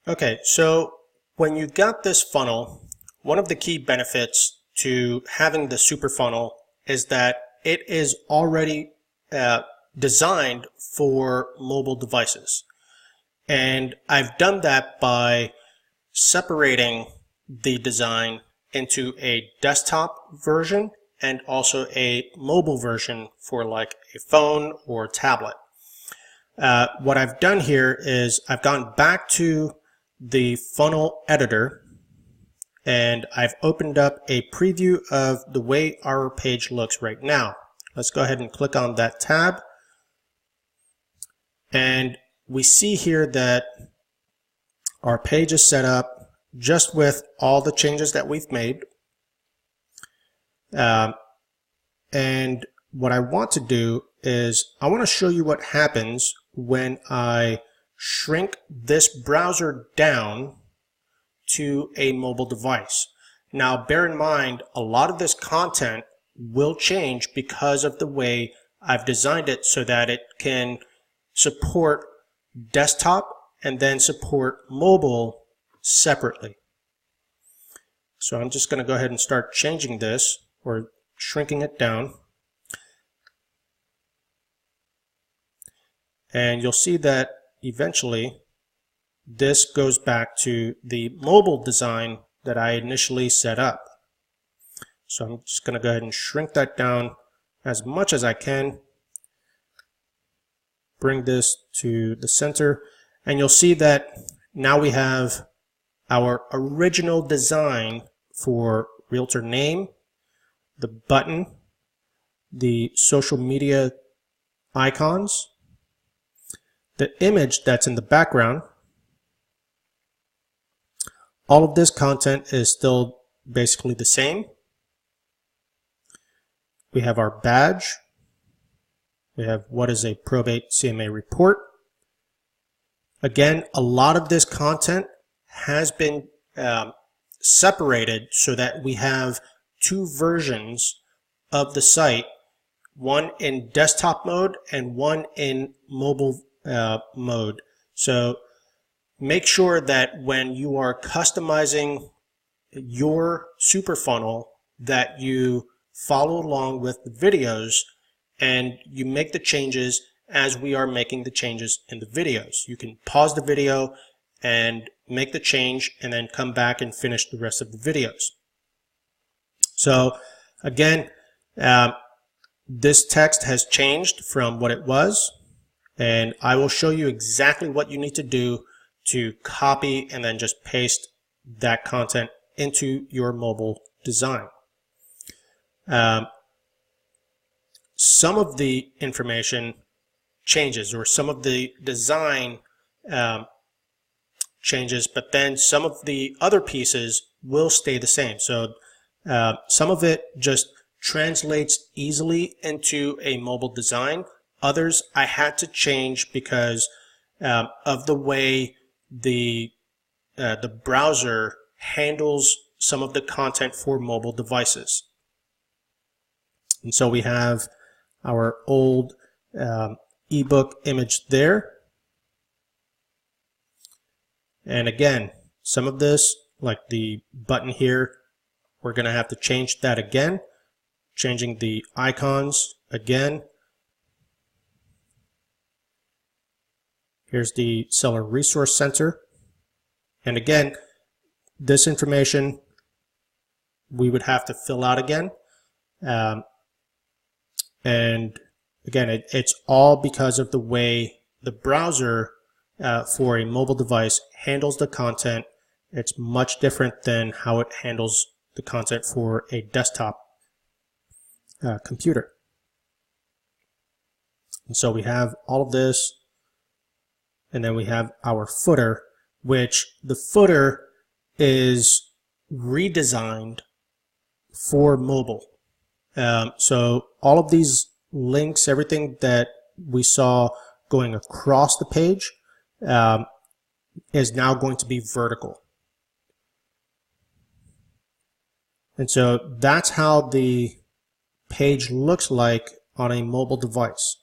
Okay, so when you got this funnel, one of the key benefits to having the super funnel is that it is already designed for mobile devices. And I've done that by separating the design into a desktop version and also a mobile version for like a phone or tablet. What I've done here is I've gone back to the funnel editor and I've opened up a preview of the way our page looks right now. Let's go ahead and click on that tab. And we see here that our page is set up just with all the changes that we've made. And what I want to do is I want to show you what happens when I shrink this browser down to a mobile device. Now, bear in mind, a lot of this content will change because of the way I've designed it so that it can support desktop and then support mobile separately. So I'm just going to go ahead and start changing this or shrinking it down. And you'll see that eventually this goes back to the mobile design that I initially set up. So I'm just going to go ahead and shrink that down as much as I can. Bring this to the center, and you'll see that now we have our original design for realtor name, the button, the social media icons, the image that's in the background. All of this content is still basically the same. We have our badge. We have what is a probate CMA report. Again, a lot of this content has been separated so that we have two versions of the site, one in desktop mode and one in mobile mode. So make sure that when you are customizing your super funnel that you follow along with the videos and you make the changes as we are making the changes in the videos. You can pause the video and make the change and then come back and finish the rest of the videos. So again, this text has changed from what it was, and I will show you exactly what you need to do to copy and then just paste that content into your mobile design. Some of the information changes, or some of the design changes, but then some of the other pieces will stay the same. So some of it just translates easily into a mobile design. Others I had to change because of the way the browser handles some of the content for mobile devices. And so we have our old ebook image there. And again, some of this, like the button here, we're going to have to change that again. Changing the icons again. Here's the Seller Resource Center. And again, this information we would have to fill out again. And again, it's all because of the way the browser for a mobile device handles the content. It's much different than how it handles the content for a desktop computer. And so we have all of this, and then we have our footer, which the footer is redesigned for mobile. So all of these links, everything that we saw going across the page is now going to be vertical. And so that's how the page looks like on a mobile device.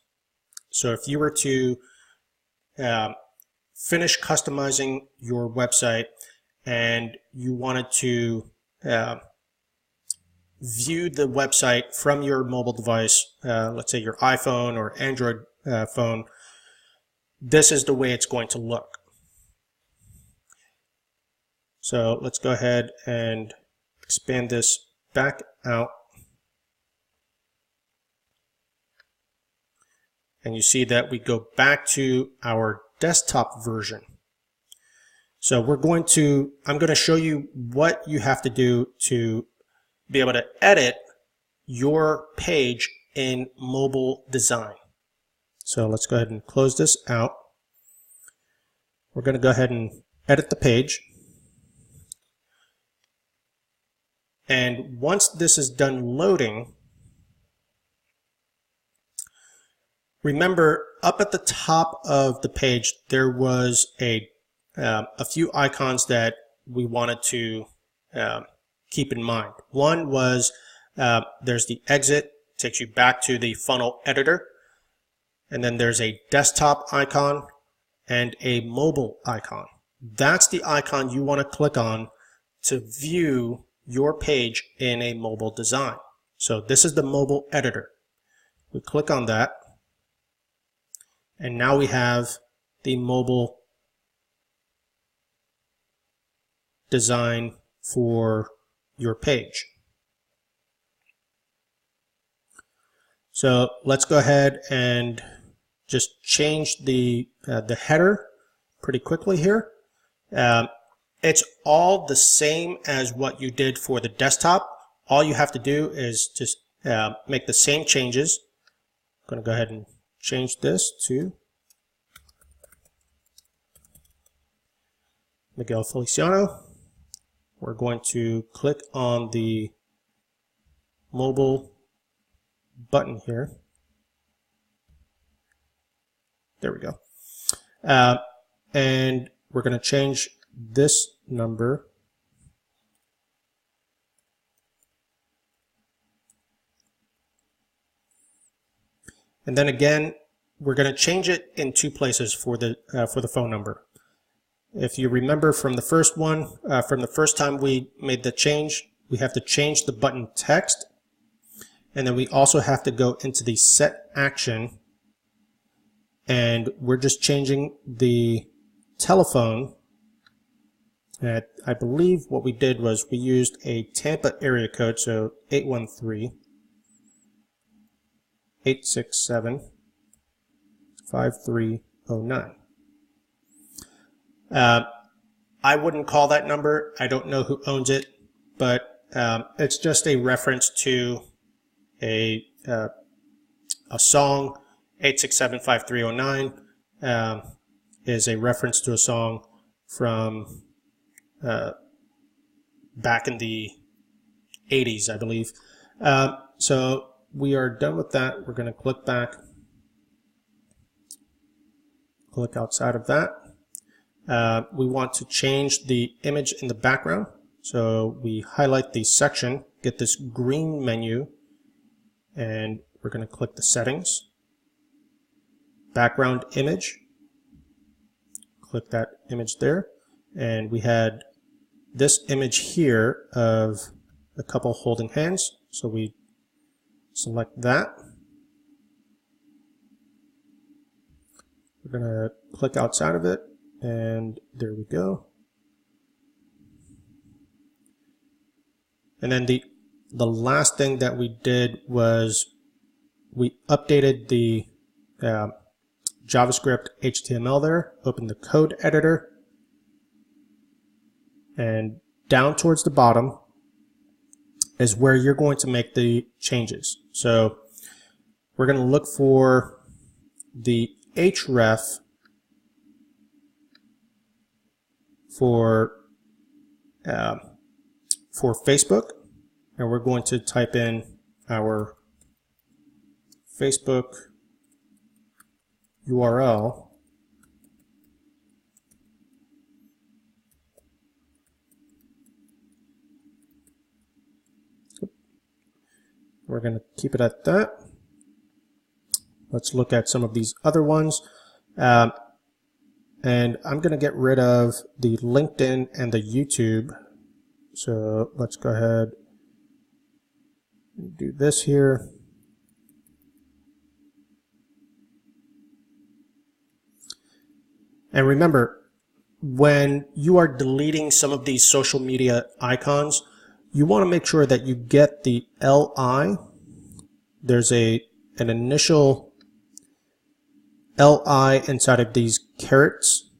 So if you were to finish customizing your website and you wanted to view the website from your mobile device, let's say your iPhone or Android phone, this is the way it's going to look. So let's go ahead and expand this back out. And you see that we go back to our desktop version. So I'm going to show you what you have to do to be able to edit your page in mobile design. So let's go ahead and close this out. We're going to go ahead and edit the page. And once this is done loading, remember up at the top of the page there was a few icons that we wanted to keep in mind. One was there's the exit, takes you back to the funnel editor, and then there's a desktop icon and a mobile icon. That's the icon you want to click on to view your page in a mobile design. So this is the mobile editor. We click on that, and now we have the mobile design for your page. So let's go ahead and just change the header pretty quickly here. It's all the same as what you did for the desktop. All you have to do is just make the same changes. I'm going to go ahead and change this to Miguel Feliciano. We're going to click on the mobile button here. There we go. And we're going to change this number and then again we're going to change it in two places for the phone number. If you remember from the first one, from the first time we made the change, we have to change the button text, and then we also have to go into the set action, and we're just changing the telephone. And I believe what we did was we used a Tampa area code, so 813-867-5309. I wouldn't call that number. I don't know who owns it, but it's just a reference to a song. 867-5309 is a reference to a song from back in the 80s, I believe. So we are done with that. We're going to click back, click outside of that. We want to change the image in the background. So we highlight the section, get this green menu, and we're going to click the settings. Background image. Click that image there. And we had this image here of a couple holding hands. So we select that. We're going to click outside of it. And there we go. And then the last thing that we did was we updated the JavaScript HTML there, open the code editor, and down towards the bottom is where you're going to make the changes. So we're going to look for the href for Facebook, and we're going to type in our Facebook URL. We're going to keep it at that. Let's look at some of these other ones. And I'm going to get rid of the LinkedIn and the YouTube. So let's go ahead and do this here. And remember, when you are deleting some of these social media icons, you want to make sure that you get the LI. There's an initial LI inside of these carets,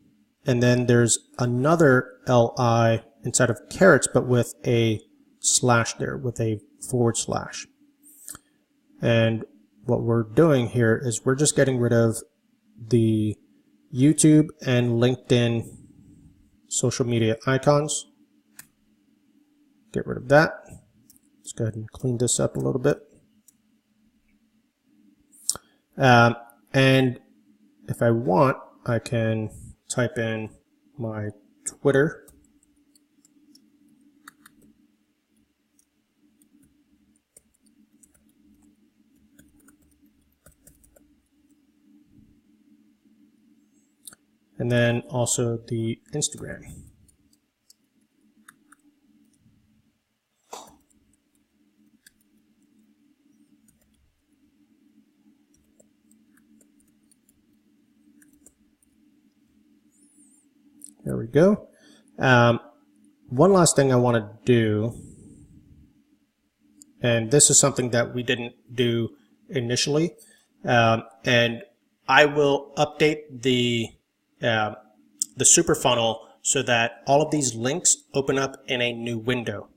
and then there's another LI inside of carets, but with a slash there, with a /. And what we're doing here is we're just getting rid of the YouTube and LinkedIn social media icons. Get rid of that. Let's go ahead and clean this up a little bit. And if I want, I can type in my Twitter. And then also the Instagram. There we go. One last thing I want to do, and this is something that we didn't do initially, and I will update the super funnel so that all of these links open up in a new window.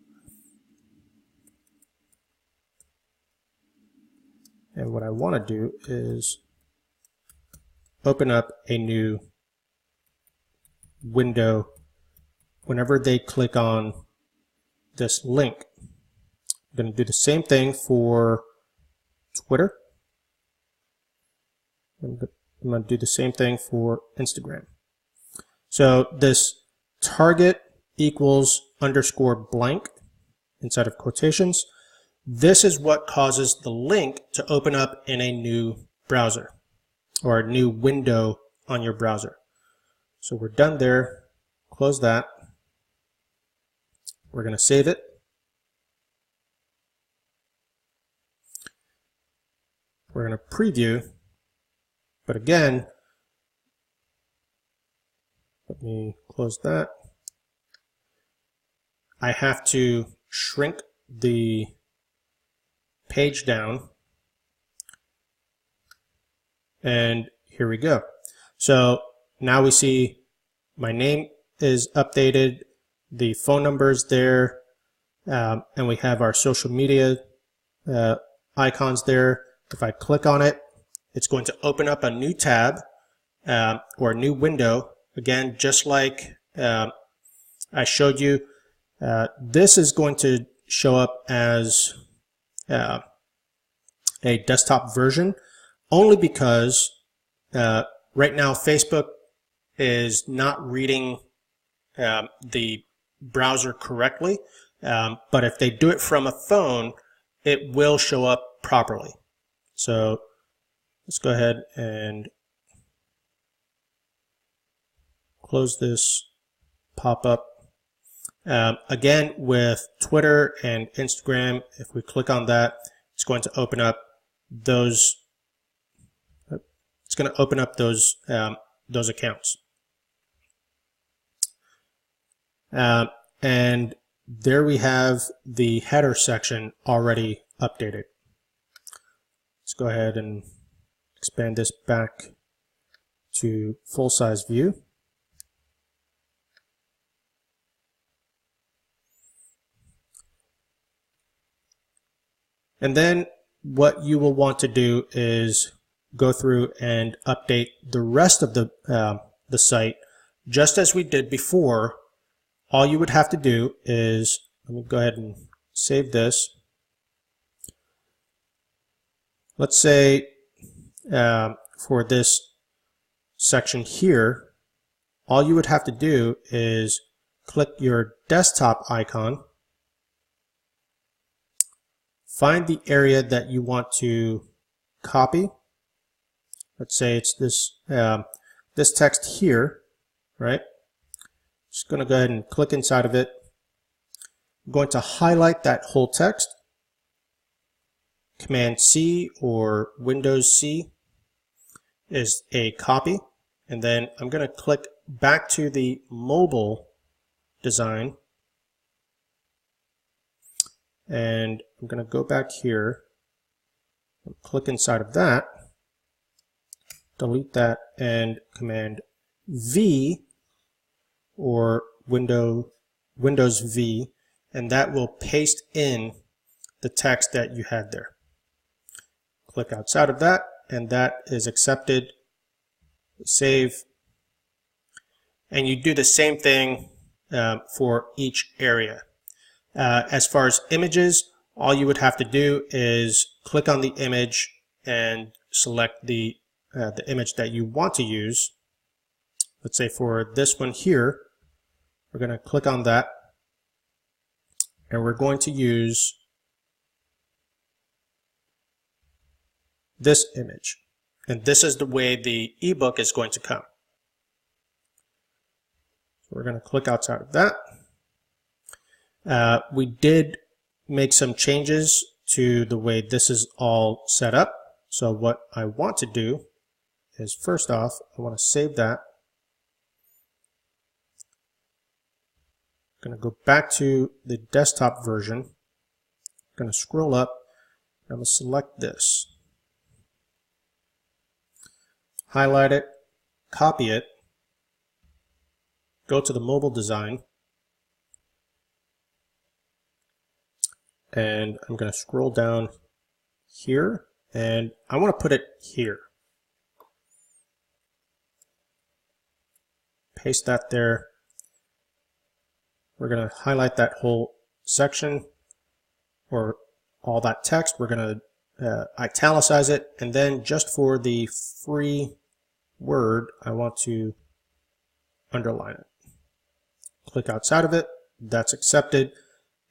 And what I want to do is open up a new window whenever they click on this link. I'm going to do the same thing for Twitter. I'm going to do the same thing for Instagram. So this target equals _ inside of quotations. This is what causes the link to open up in a new browser or a new window on your browser. So we're done there. Close that. We're going to save it. We're going to preview. But again, let me close that. I have to shrink the page down. And here we go. So now we see my name is updated, the phone number is there, and we have our social media icons there. If I click on it, it's going to open up a new tab or a new window. Again, just like I showed you, this is going to show up as a desktop version only because right now Facebook is not reading the browser correctly, but if they do it from a phone, it will show up properly. So let's go ahead and close this pop-up. Again, with Twitter and Instagram, if we click on that, it's going to open up those. It's going to open up those accounts. And there we have the header section already updated. Let's go ahead and expand this back to full-size view. And then what you will want to do is go through and update the rest of the site just as we did before. All you would have to do is, let me go ahead and save this. Let's say for this section here, all you would have to do is click your desktop icon, find the area that you want to copy. Let's say it's this this text here. right? Just going to go ahead and click inside of it. I'm going to highlight that whole text. Command C or Windows C is a copy. And then I'm going to click back to the mobile design. And I'm going to go back here and click inside of that. Delete that and Command V or Windows V, and that will paste in the text that you had there. Click outside of that, and that is accepted. Save. And you do the same thing for each area. As far as images, all you would have to do is click on the image and select the image that you want to use. Let's say for this one here, we're going to click on that, and we're going to use this image. And this is the way the ebook is going to come. So we're going to click outside of that. We did make some changes to the way this is all set up. So what I want to do is, first off, I want to save that. I'm going to go back to the desktop version. I'm going to scroll up. I'm going to select this. Highlight it, copy it, go to the mobile design, and I'm going to scroll down here, and I want to put it here. Paste that there. We're going to highlight that whole section, or all that text. We're going to italicize it, and then just for the free word, I want to underline it. Click outside of it. That's accepted.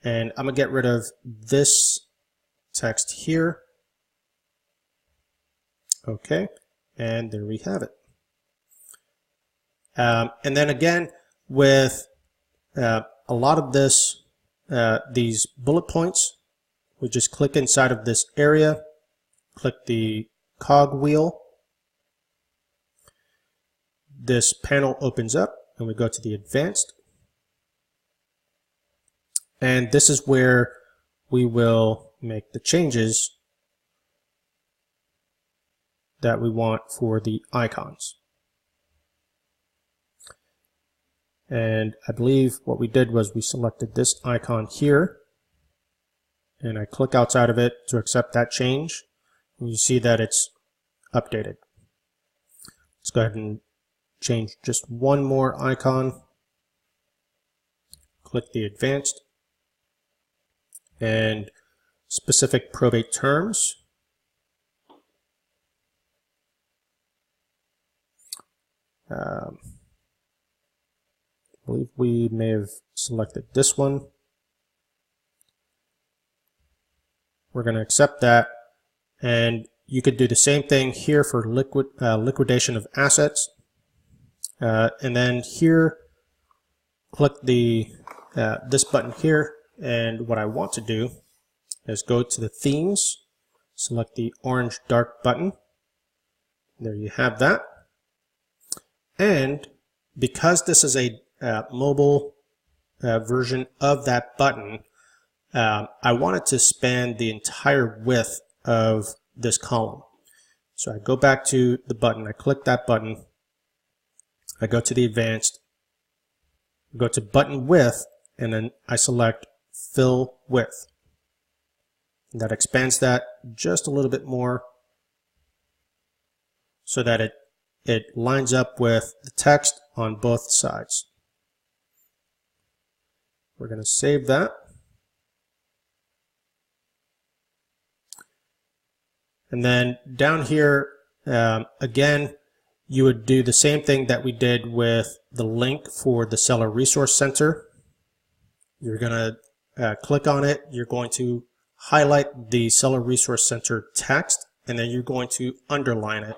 And I'm going to get rid of this text here. Okay. And there we have it. And then again, with a lot of this, these bullet points, we just click inside of this area, click the cog wheel. This panel opens up, and we go to the advanced. And this is where we will make the changes that we want for the icons. And I believe what we did was we selected this icon here, and I click outside of it to accept that change. And you see that it's updated. Let's go ahead and change just one more icon. Click the advanced and specific probate terms. I believe we may have selected this one. We're going to accept that, and you could do the same thing here for liquidation of assets. And then here, click the this button here, and what I want to do is go to the themes, select the orange dark button. There you have that. And because this is a mobile version of that button, I want it to span the entire width of this column. So I go back to the button, I click that button, I go to the advanced, go to button width, and then I select fill width. And that expands that just a little bit more so that it lines up with the text on both sides. We're going to save that. And then down here, again, you would do the same thing that we did with the link for the Seller Resource Center. You're going to click on it. You're going to highlight the Seller Resource Center text, and then you're going to underline it.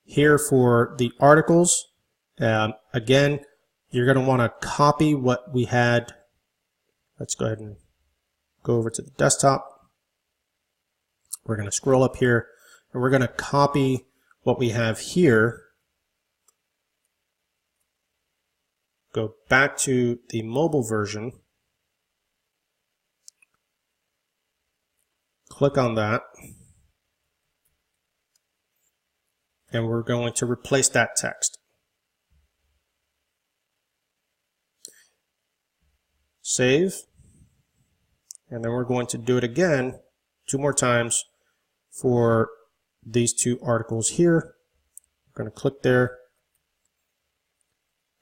Here for the articles, again, you're going to want to copy what we had. Let's go ahead and go over to the desktop. We're going to scroll up here and we're going to copy what we have here. Go back to the mobile version. Click on that. And we're going to replace that text. Save. And then we're going to do it again 2 more times for these 2 articles here. We're going to click there,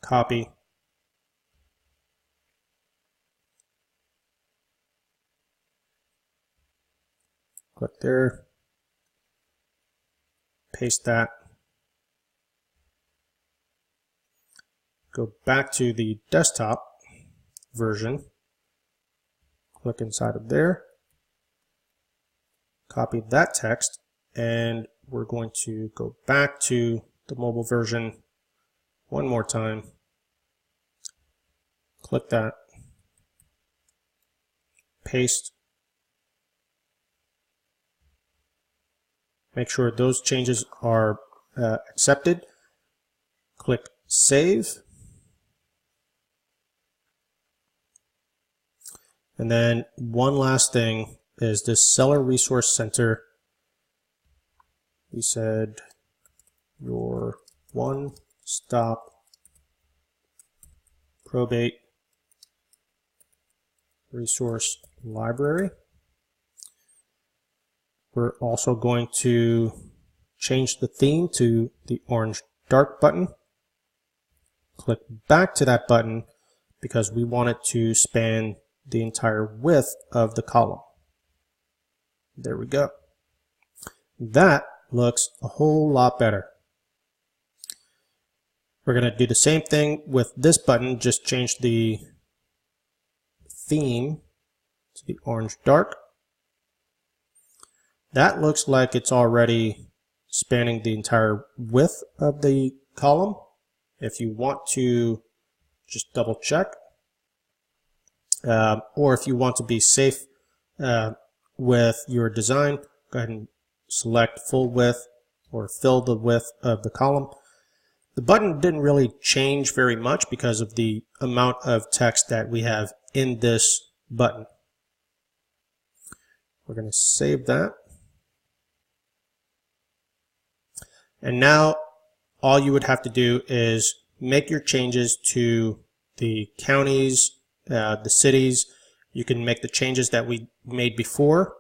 copy, click there, paste that, go back to the desktop version, click inside of there, copy that text, and we're going to go back to the mobile version 1 more time, click that, paste, make sure those changes are accepted, click save, and then one last thing is this Seller Resource Center. We said your one-stop probate resource library. We're also going to change the theme to the orange dark button. Click back to that button because we want it to span the entire width of the column. There we go. That looks a whole lot better. We're going to do the same thing with this button, just change the theme to the orange dark. That looks like it's already spanning the entire width of the column. If you want to just double check, or if you want to be safe with your design, go ahead and select full width or fill the width of the column. The button didn't really change very much because of the amount of text that we have in this button. We're going to save that. And now all you would have to do is make your changes to the counties, the cities. You can make the changes that we made before.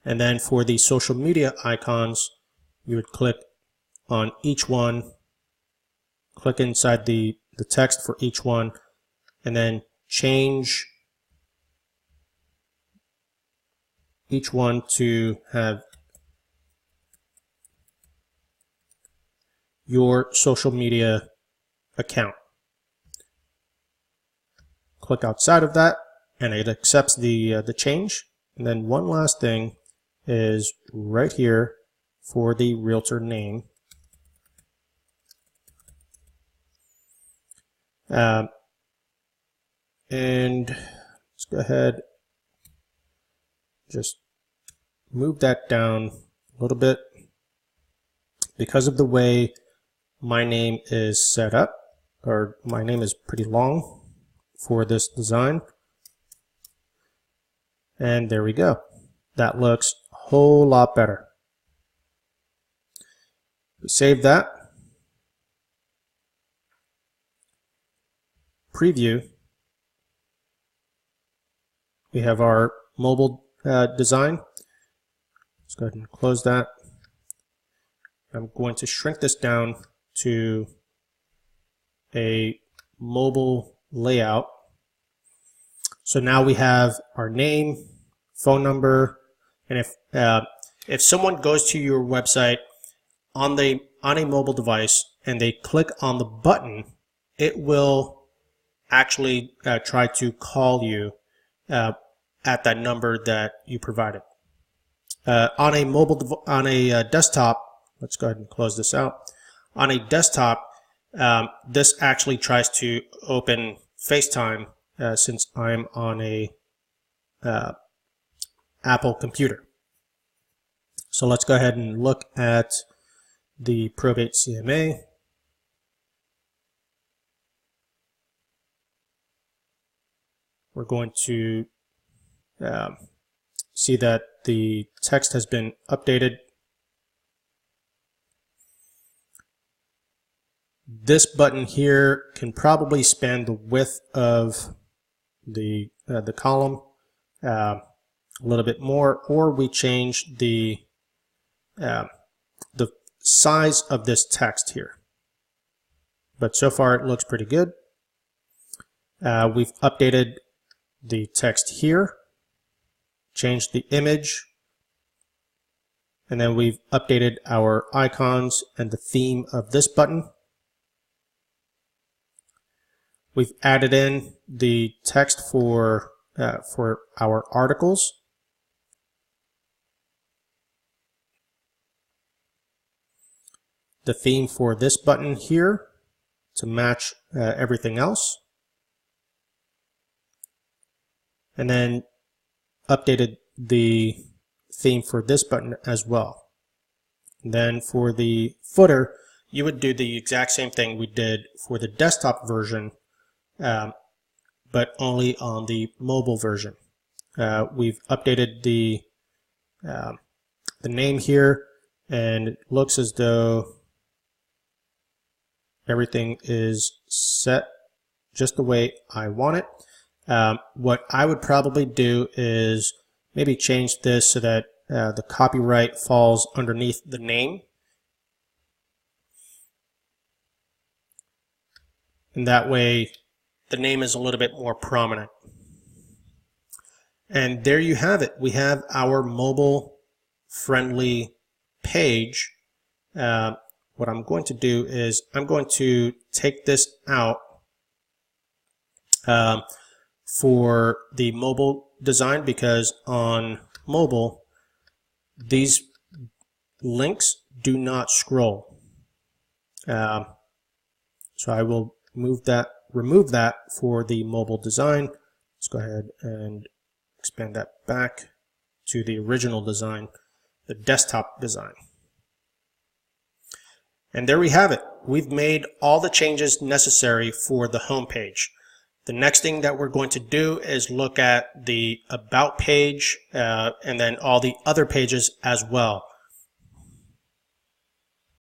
And then for the social media icons, you would click on each one, click inside the text for each one, and then change each one to have your social media account. Click outside of that and it accepts the change. And then one last thing is right here for the realtor name. And let's go ahead, just move that down a little bit. Because of the way my name is set up, or my name is pretty long for this design. And there we go. That looks a whole lot better. We save that. Preview. We have our mobile design. Let's go ahead and close that. I'm going to shrink this down to a mobile layout. So now we have our name, phone number, and if someone goes to your website on a mobile device and they click on the button, it will actually try to call you at that number that you provided. On a desktop, let's go ahead and close this out. On a desktop, this actually tries to open FaceTime since I'm on a Apple computer. So let's go ahead and look at the Probate CMA. We're going to see that the text has been updated. This button here can probably span the width of the column a little bit more, or we change the size of this text here. But so far it looks pretty good. We've updated the text here, changed the image, and then we've updated our icons and the theme of this button. We've added in the text for our articles. The theme for this button here to match everything else. And then updated the theme for this button as well. And then for the footer, you would do the exact same thing we did for the desktop version, but only on the mobile version. We've updated the name here, and it looks as though everything is set just the way I want it. What I would probably do is maybe change this so that the copyright falls underneath the name. And that way the name is a little bit more prominent. And there you have it. We have our mobile friendly page. What I'm going to do is I'm going to take this out for the mobile design, because on mobile these links do not scroll. So I will remove that for the mobile design. Let's go ahead and expand that back to the original design, the desktop design. And there we have it. We've made all the changes necessary for the home page. The next thing that we're going to do is look at the About page and then all the other pages as well.